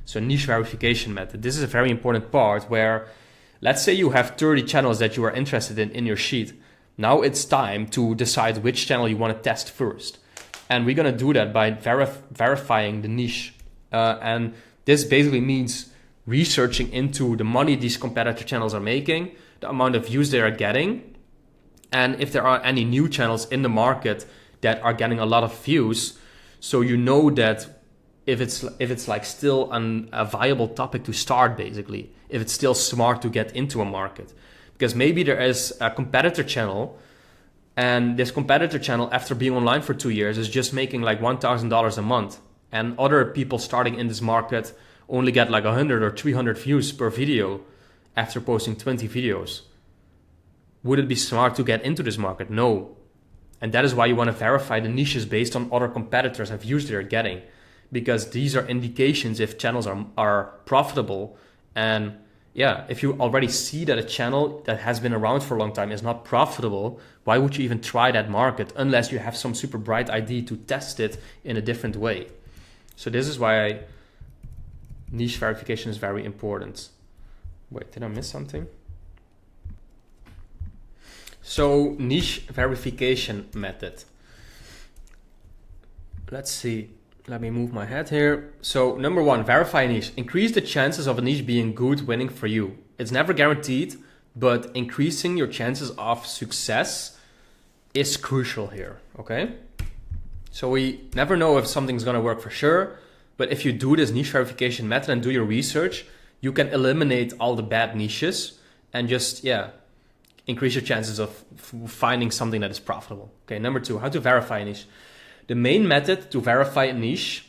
So niche verification method. This is a very important part where, let's say you have 30 channels that you are interested in your sheet. Now it's time to decide which channel you want to test first. And we're going to do that by verifying the niche. And this basically means researching into the money these competitor channels are making, the amount of views they are getting, and if there are any new channels in the market that are getting a lot of views. So you know that if it's like still a viable topic to start, basically, if it's still smart to get into a market. Because maybe there is a competitor channel, and this competitor channel, after being online for 2 years, is just making like $1,000 a month. And other people starting in this market only get like 100 or 300 views per video after posting 20 videos. Would it be smart to get into this market? No. And that is why you want to verify the niches based on other competitors and views they're getting. Because these are indications if channels are profitable. And yeah, if you already see that a channel that has been around for a long time is not profitable, why would you even try that market unless you have some super bright idea to test it in a different way? So this is why niche verification is very important. Wait, did I miss something? So niche verification method. Let's see. Let me move my head here. So number 1, verify a niche. Increase the chances of a niche being good, winning for you. It's never guaranteed, but increasing your chances of success is crucial here, okay? So we never know if something's gonna work for sure, but if you do this niche verification method and do your research, you can eliminate all the bad niches and just, increase your chances of finding something that is profitable. Okay, number 2, how to verify a niche. The main method to verify a niche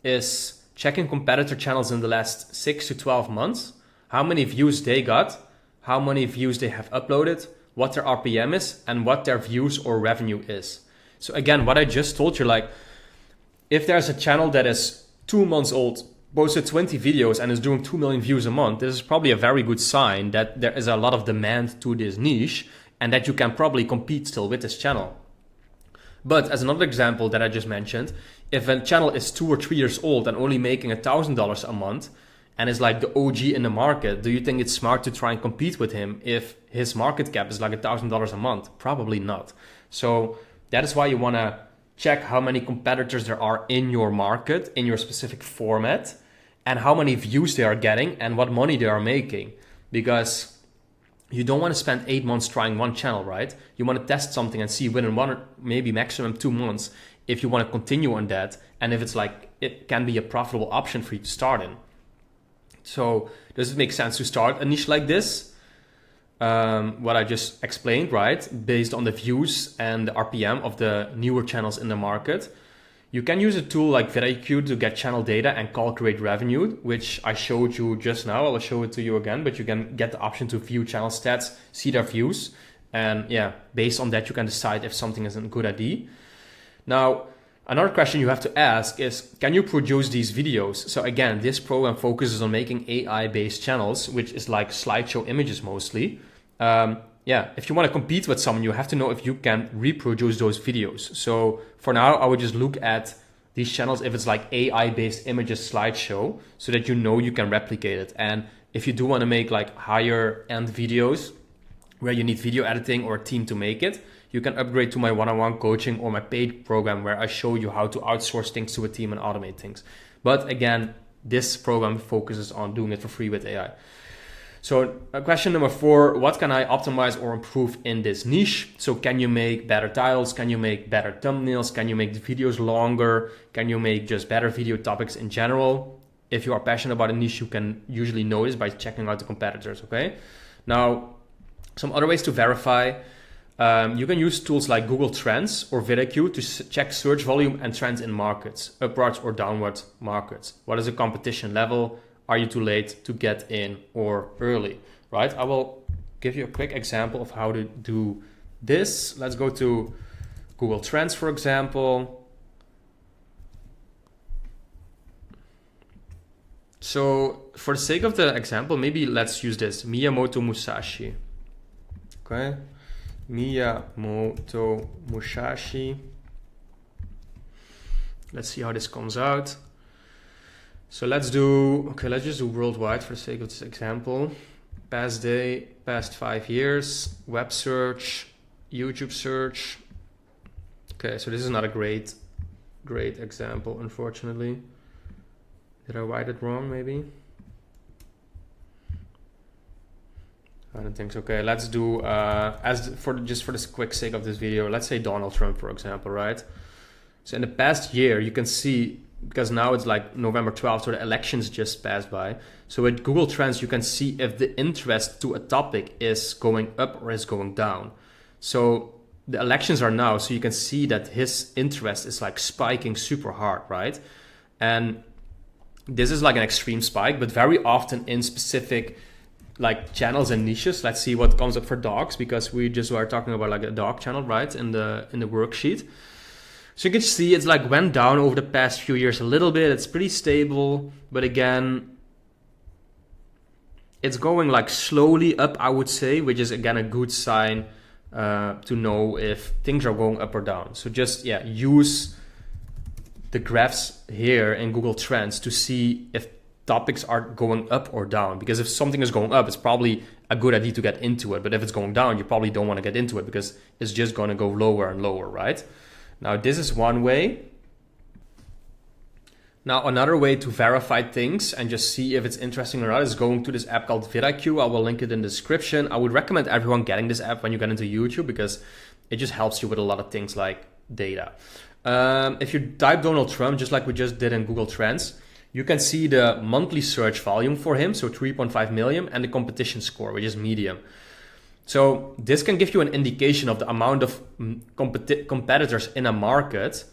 is checking competitor channels in the last 6 to 12 months, how many views they got, how many views they have uploaded, what their RPM is, and what their views or revenue is. So again, what I just told you, like if there's a channel that is 2 months old, posted 20 videos and is doing 2 million views a month, this is probably a very good sign that there is a lot of demand to this niche and that you can probably compete still with this channel. But as another example that I just mentioned, if a channel is 2 or 3 years old and only making $1,000 a month and is like the OG in the market, do you think it's smart to try and compete with him if his market cap is like $1,000 a month? Probably not. So that is why you want to check how many competitors there are in your market, in your specific format, and how many views they are getting and what money they are making. Because you don't want to spend 8 months trying one channel, right? You want to test something and see within 1 or maybe maximum 2 months if you want to continue on that, and if it's like it can be a profitable option for you to start in. So does it make sense to start a niche like this? What I just explained, right? Based on the views and the RPM of the newer channels in the market. You can use a tool like VidIQ to get channel data and calculate revenue, which I showed you just now. I will show it to you again, but you can get the option to view channel stats, see their views. And yeah, based on that, you can decide if something is a good idea. Now, another question you have to ask is, can you produce these videos? So again, this program focuses on making AI-based channels, which is like slideshow images mostly. If you want to compete with someone, you have to know if you can reproduce those videos. So for now, I would just look at these channels if it's like AI-based images slideshow, so that you know you can replicate it. And if you do want to make like higher end videos where you need video editing or a team to make it, you can upgrade to my one-on-one coaching or my paid program where I show you how to outsource things to a team and automate things. But again, this program focuses on doing it for free with AI. So question number 4, what can I optimize or improve in this niche? So can you make better titles? Can you make better thumbnails? Can you make the videos longer? Can you make just better video topics in general? If you are passionate about a niche, you can usually know this by checking out the competitors, okay? Now, some other ways to verify. You can use tools like Google Trends or VidIQ to check search volume and trends in markets, upwards or downward markets. What is the competition level? Are you too late to get in or early, right? I will give you a quick example of how to do this. Let's go to Google Trends, for example. So for the sake of the example, maybe let's use this, Miyamoto Musashi. Okay, Miyamoto Musashi. Let's see how this comes out. So let's just do worldwide for the sake of this example. Past day, past 5 years, web search, YouTube search. Okay, so this is not a great example, unfortunately. Did I write it wrong, maybe? I don't think so. Okay, let's do, just for the quick sake of this video, let's say Donald Trump, for example, right? So in the past year, you can see, because now it's like November 12th, so the elections just passed by. So with Google Trends, you can see if the interest to a topic is going up or is going down. So the elections are now, so you can see that his interest is like spiking super hard, right? And this is like an extreme spike, but very often in specific like channels and niches. Let's see what comes up for dogs, because we just were talking about like a dog channel, right? In the worksheet. So you can see it's like went down over the past few years a little bit. It's pretty stable, but again, it's going like slowly up, I would say, which is again a good sign to know if things are going up or down. So just, yeah, use the graphs here in Google Trends to see if topics are going up or down. Because if something is going up, it's probably a good idea to get into it. But if it's going down, you probably don't want to get into it because it's just going to go lower and lower, right? Now, this is one way. Now, another way to verify things and just see if it's interesting or not is going to this app called vidIQ. I will link it in the description. I would recommend everyone getting this app when you get into YouTube because it just helps you with a lot of things like data. If you type Donald Trump, just like we just did in Google Trends, you can see the monthly search volume for him, so 3.5 million, and the competition score, which is medium. So this can give you an indication of the amount of competitors in a market,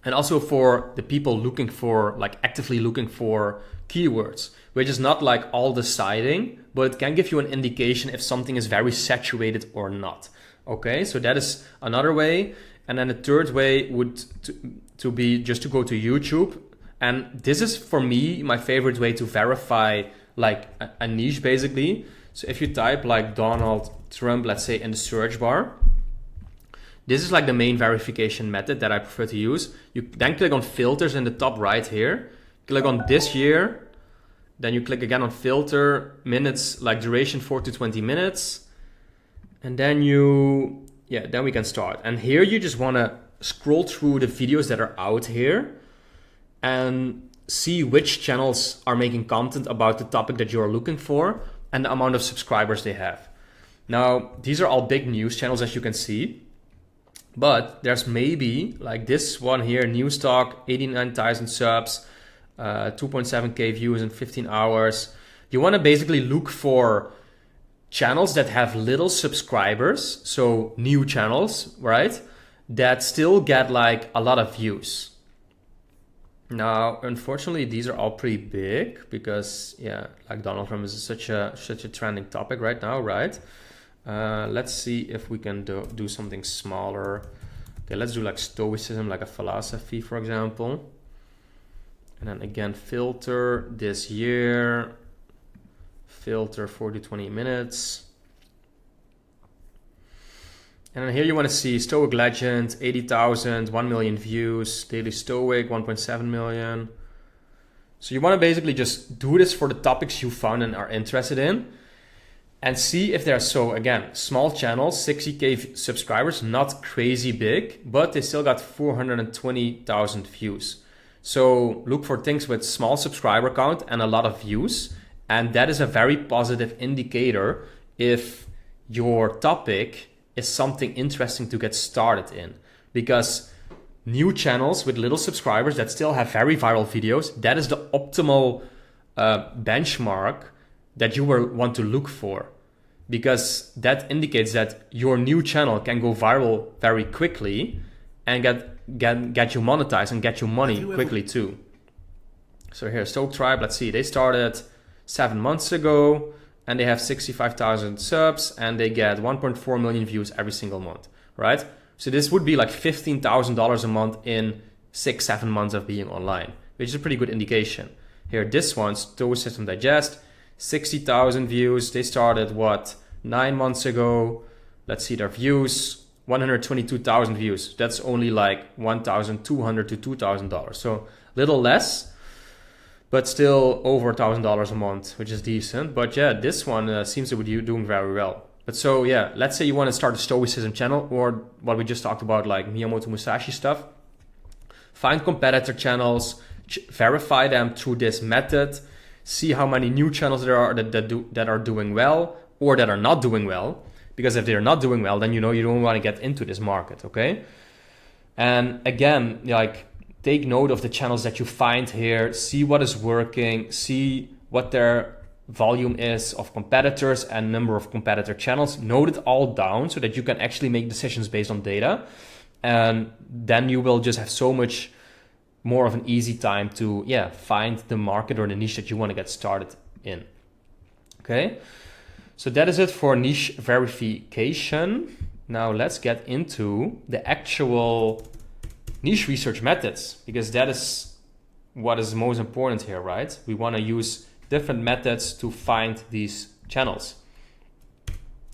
and also for the people looking for, like actively looking for keywords, which is not like all deciding, but it can give you an indication if something is very saturated or not. Okay, so that is another way. And then the third way would to be just to go to YouTube. And this is for me, my favorite way to verify like a niche basically. So if you type like Donald Trump, let's say in the search bar, this is like the main verification method that I prefer to use. You then click on filters in the top right here, click on this year, then you click again on filter, minutes, like duration 4 to 20 minutes. And then then we can start. And here you just wanna scroll through the videos that are out here and see which channels are making content about the topic that you're looking for and the amount of subscribers they have. Now, these are all big news channels, as you can see, but there's maybe like this one here, News Talk, 89,000 subs, 2.7K views in 15 hours. You want to basically look for channels that have little subscribers, so new channels, right? That still get like a lot of views. Now, unfortunately, these are all pretty big because, yeah, like Donald Trump is such a trending topic right now, right? Let's see if we can do something smaller. Okay, let's do like stoicism, like a philosophy, for example. And then again, filter this year, filter 4 to 20 minutes. And then here you want to see Stoic Legend, 80,000, 1 million views, Daily Stoic, 1.7 million. So you want to basically just do this for the topics you found and are interested in and see if they're, so again, small channels, 60K subscribers, not crazy big, but they still got 420,000 views. So look for things with small subscriber count and a lot of views. And that is a very positive indicator if your topic is something interesting to get started in, because new channels with little subscribers that still have very viral videos, that is the optimal benchmark that you will want to look for, because that indicates that your new channel can go viral very quickly and get you monetized and get you money quickly too. So here, Stoke Tribe, let's see, they started 7 months ago. And they have 65,000 subs and they get 1.4 million views every single month, right? So this would be like $15,000 a month in 6-7 months of being online, which is a pretty good indication. Here, this one, Stoicism Digest, 60,000 views. They started, 9 months ago. Let's see their views, 122,000 views. That's only like $1,200 to $2,000. So little less. but still over $1,000 a month, which is decent. But yeah, this one seems to be doing very well. But so yeah, let's say you want to start a Stoicism channel, or what we just talked about, like Miyamoto Musashi stuff. Find competitor channels, verify them through this method, see how many new channels there are that are doing well or that are not doing well. Because if they're not doing well, then you know you don't want to get into this market, okay? And again, like, take note of the channels that you find here, see what is working, see what their volume is of competitors and number of competitor channels. Note it all down so that you can actually make decisions based on data. And then you will just have so much more of an easy time to find the market or the niche that you want to get started in. Okay, so that is it for niche verification. Now let's get into the actual niche research methods, because that is what is most important here, right? We want to use different methods to find these channels.